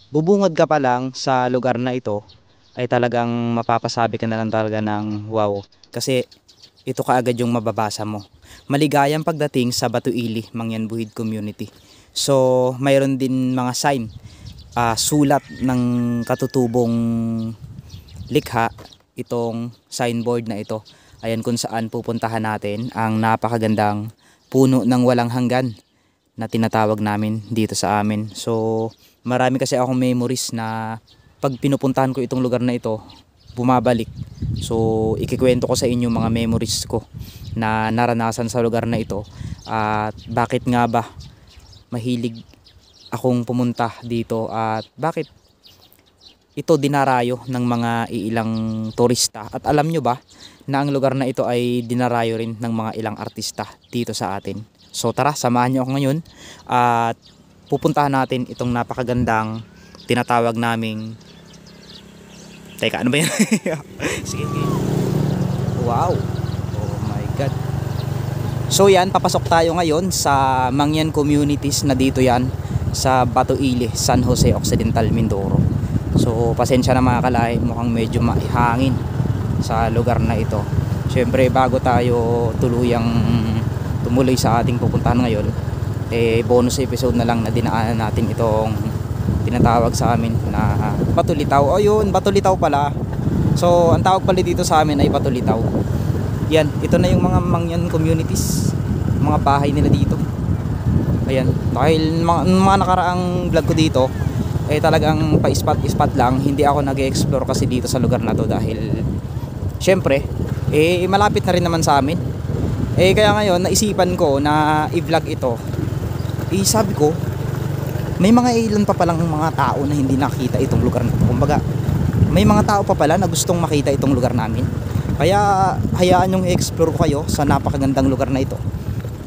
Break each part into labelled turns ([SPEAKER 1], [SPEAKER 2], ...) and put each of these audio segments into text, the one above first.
[SPEAKER 1] bubungad ka pa lang sa lugar na ito ay talagang mapapasabi ka na lang talaga ng wow. Kasi ito kaagad yung mababasa mo. Maligayang pagdating sa Batuili, Mangyan Buhid Community. So, mayroon din mga sign, sulat ng katutubong likha itong signboard na ito. Ayan kung saan pupuntahan natin ang napakagandang puno ng walang hanggan na tinatawag namin dito sa amin. So, marami kasi akong memories na pag pinupuntahan ko itong lugar na ito, bumabalik. So, ikikwento ko sa inyo mga memories ko na naranasan sa lugar na ito at bakit nga ba mahilig akong pumunta dito at bakit ito dinarayo ng mga ilang turista. At alam nyo ba na ang lugar na ito ay dinarayo rin ng mga ilang artista dito sa atin. So tara, samahan nyo ako ngayon at pupuntahan natin itong napakagandang tinatawag naming, teka, ano ba yan? Sige, sige. Wow, oh my god. So yan, papasok tayo ngayon sa Mangyan Communities na dito yan sa Batuili, San Jose Occidental, Mindoro. So pasensya na mga kalay, mukhang medyo maihangin sa lugar na ito. Syempre bago tayo tuluyang tumuloy sa ating pupuntahan ngayon, bonus episode na lang na dinaanan natin itong tinatawag sa amin na Batulitaw. O yun, Batulitaw pala. So ang tawag pala dito sa amin ay Batulitaw. Yan, ito na yung mga Mangyan communities, mga bahay nila dito. Ayan, dahil mga nakaraang vlog ko dito talagang pa-spot lang, hindi ako nag-explore kasi dito sa lugar na to dahil syempre malapit na rin naman sa amin. Kaya ngayon naisipan ko na i-vlog ito. Sabi ko, may mga ilan pa palang mga tao na hindi nakita itong lugar na to. Kumbaga, may mga tao pa pala na gustong makita itong lugar namin. Kaya hayaan yung i-explore ko kayo sa napakagandang lugar na ito.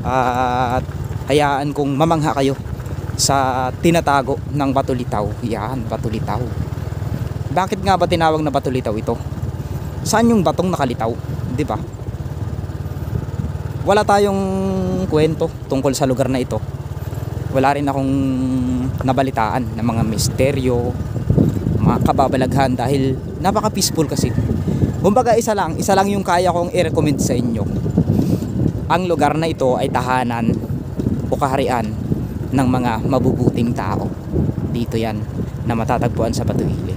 [SPEAKER 1] At hayaan kong mamangha kayo sa tinatago ng Batulitaw. Yan, Batulitaw. Bakit nga ba tinawag na Batulitaw ito? Saan yung batong nakalitaw? 'Di ba? Wala tayong kwento tungkol sa lugar na ito. Wala rin akong nabalitaan ng mga misteryo, mga kababalaghan dahil napaka-peaceful kasi. Kumbaga isa lang yung kaya kong i-recommend sa inyo. Ang lugar na ito ay tahanan o kaharian ng mga mabubuting tao. Dito yan na matatagpuan sa Batuili.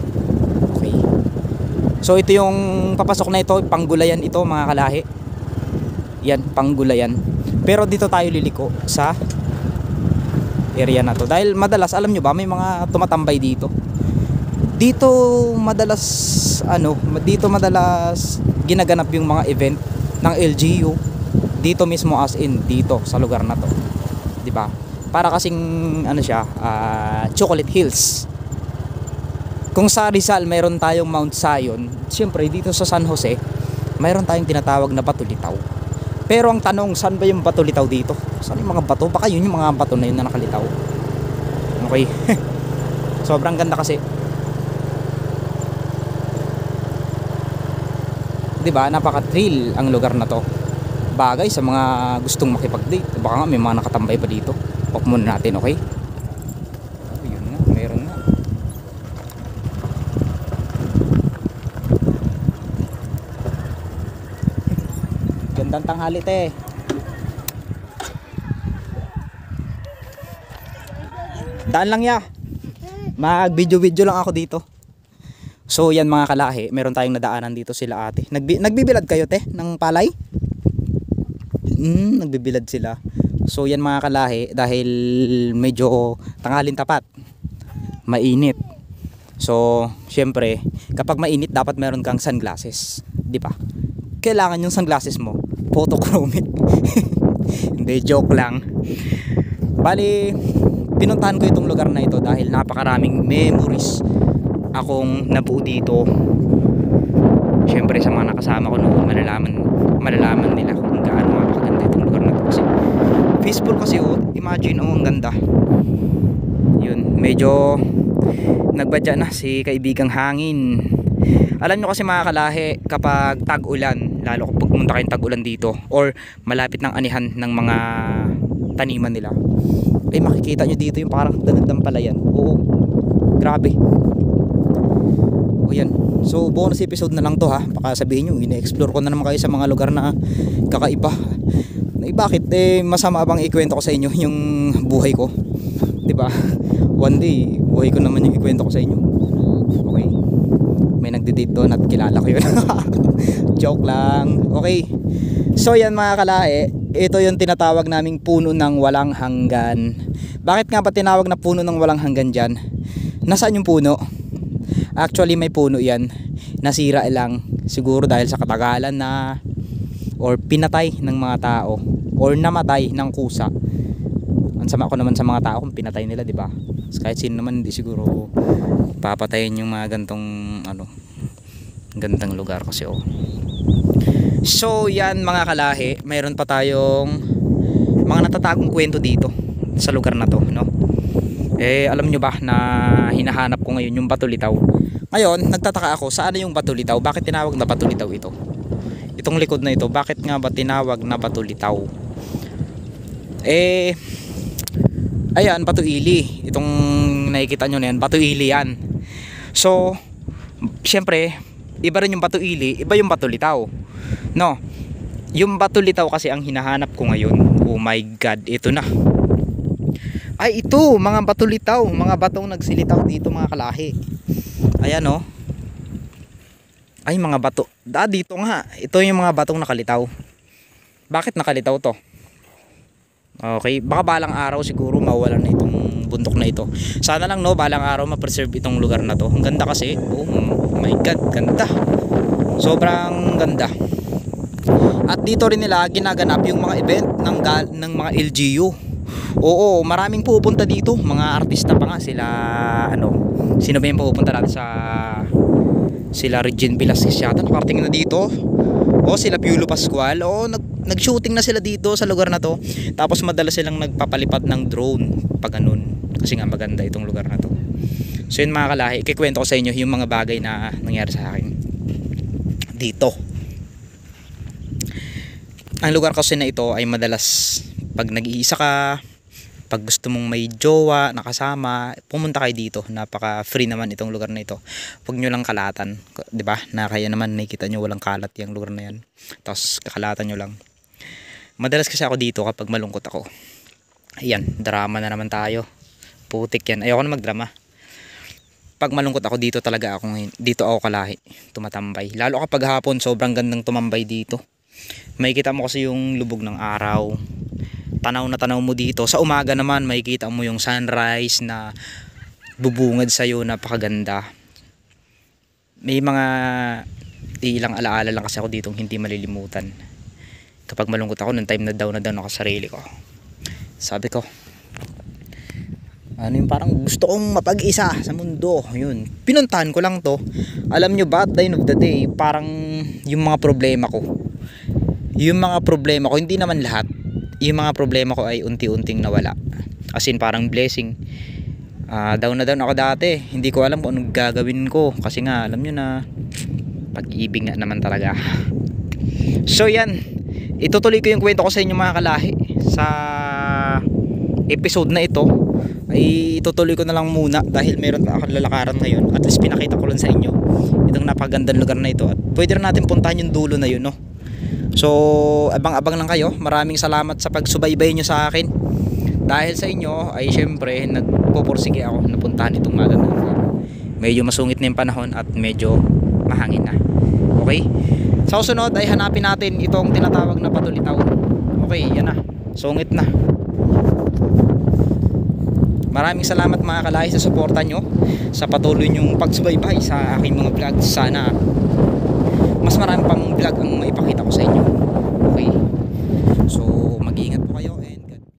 [SPEAKER 1] Okay. So ito yung papasok na ito, panggulayan ito mga kalahi. Yan, panggulayan. Pero dito tayo liliko sa area na to dahil madalas, alam nyo ba, may mga tumatambay dito. Dito madalas ginaganap yung mga event ng LGU dito mismo, as in dito sa lugar na to. 'Di ba? Para kasing Chocolate Hills. Kung sa Rizal mayroon tayong Mount Zion, siyempre dito sa San Jose mayroon tayong tinatawag na Batulitaw. Pero ang tanong, saan ba yung Batulitaw dito? Saan yung mga bato? Baka yun yung mga bato na yun na nakalitaw. Okay. Sobrang ganda kasi. 'Di ba? Napaka-thrill ang lugar na to. Bagay sa mga gustong makipag-date. Baka nga may mga nakatambay pa dito. Pop muna natin, okay? Yun nga, meron nga. Gandang tanghali, te. Daan lang ya. Mag-video lang ako dito. So yan mga kalahi, meron tayong nadaanan dito sila ate. Nagbibilad kayo te ng palay? Nagbibilad sila. So yan mga kalahi, dahil medyo tanghalin tapat, mainit. So syempre kapag mainit dapat meron kang sunglasses, di ba? Kailangan yung sunglasses mo photochromic. Hindi, joke lang. Bali, pinuntahan ko itong lugar na ito dahil napakaraming memories akong nabuo dito. Syempre sa mga nakasama ko noon, malalaman nila kung gaano makaganda itong lugar na ito. Kasi peaceful kasi, imagine, ang ganda. Yun, medyo nagbadya na si kaibigang hangin. Alam nyo kasi mga kalahi, kapag tag-ulan, lalo kapag pumunta kayong tag-ulan dito or malapit ng anihan ng mga taniman nila, ay makikita nyo dito yung parang danagdang palayan. Oo, Grabe. O yan. So bonus episode na lang to ha. Baka sabihin nyo, ine-explore ko na naman kayo sa mga lugar na kakaiba. Bakit? Masama bang ikwento ko sa inyo yung buhay ko? Diba? One day, buhay ko naman yung ikwento ko sa inyo. Okay. May nagde-date doon at kilala ko yun. Joke lang. Okay. So yan mga kalahi, ito yung tinatawag naming puno ng walang hanggan. Bakit nga ba tinawag na puno ng walang hanggan dyan? Nasaan yung puno? Actually may puno yan. Nasira lang. Siguro dahil sa katagalan na or pinatay ng mga tao or namatay ng kusa. Ang sama ko naman sa mga tao kung pinatay nila, di ba? Kahit sino naman hindi siguro papatayin yung mga gantong gandang lugar kasi So yan mga kalahi, mayroon pa tayong mga natatagong kwento dito sa lugar na to, no? Alam nyo ba na hinahanap ko ngayon yung Batulitaw? Ngayon nagtataka ako, saan yung Batulitaw? Bakit tinawag na Batulitaw ito? Itong likod na ito, bakit nga ba tinawag na Batulitaw? Ayan, Batuili. Itong nakikita nyo na yan, Batuili yan. So syempre iba rin yung Batuili, iba yung Batulitaw, no? Yung Batulitaw kasi ang hinahanap ko ngayon. Oh my god, ito na. Ay ito, mga Batulitaw, mga batong nagsilitaw dito mga kalahi. Ayan oh. Ay mga bato, dito nga, ito yung mga batong nakalitaw. Bakit nakalitaw to? Okay, baka balang araw siguro mawalan na itong bundok na ito. Sana lang no, balang araw ma-preserve itong lugar na to. Ang ganda kasi, oh my god, ganda. Sobrang ganda. At dito rin nila ginaganap yung mga event ng mga LGU. Oo, maraming pupunta dito, mga artista pa nga sila, sino ba yung pupunta natin sila Regine Velasquez yata nakarating na dito. O sila Piolo Pascual. O nag-shooting na sila dito sa lugar na to. Tapos madalas silang nagpapalipad ng drone pag ganun. Kasi nga maganda itong lugar na to. So yun mga kalahi, ikikwento ko sa inyo yung mga bagay na nangyari sa akin dito. Ang lugar kasi na ito ay madalas pag nag-iisa ka, pag gusto mong may jowa nakasama, pumunta kayo dito. Napaka free naman itong lugar na ito. Huwag nyo lang kalatan, 'di ba? Na kaya naman nakikita nyo walang kalat yung lugar na yan. Tapos kakalatan nyo lang. Madalas kasi ako dito kapag malungkot ako. Ayan, drama na naman tayo. Putik yan. Ayoko na magdrama. Pag malungkot ako dito talaga dito ako kalahi, tumatambay. Lalo kapag hapon, sobrang gandang tumambay dito. Makikita mo kasi yung lubog ng araw. Tanaw na tanaw mo dito. Sa umaga naman makikita mo yung sunrise na bubungad sa'yo, napakaganda. May mga ilang alaala lang kasi ako dito hindi malilimutan. Kapag malungkot ako, nung time na down ako sa sarili ko, sabi ko, yung parang gusto kong mapag-isa sa mundo. Yun, pinuntahan ko lang to. Alam nyo ba, at the end of the day, parang yung mga problema ko, hindi naman lahat, yung mga problema ko ay unti-unting nawala. As in parang blessing. Down na down ako dati, hindi ko alam kung anong gagawin ko. Kasi nga alam nyo na pag-ibig nga naman talaga. So yan, itutuloy ko yung kwento ko sa inyo mga kalahi. Sa episode na ito ay itutuloy ko na lang muna dahil meron akong lalakaran ngayon. At least pinakita ko lang sa inyo itong napagandang lugar na ito. At pwede rin natin puntahan yung dulo na yun, no? So abang-abang lang kayo. Maraming salamat sa pagsubaybay nyo sa akin. Dahil sa inyo ay syempre nagpupursige ako na puntahan itong magandang lugar. Medyo masungit na yung panahon at medyo mahangin na. Okay? Sa susunod ay hanapin natin itong tinatawag na Batulitaw. Okay, yan na. Sungit na. Maraming salamat mga kalahi sa suporta nyo, sa patuloy nyong pagsubaybay sa aking mga vlogs. Sana mas marami pang vlog ang maipakita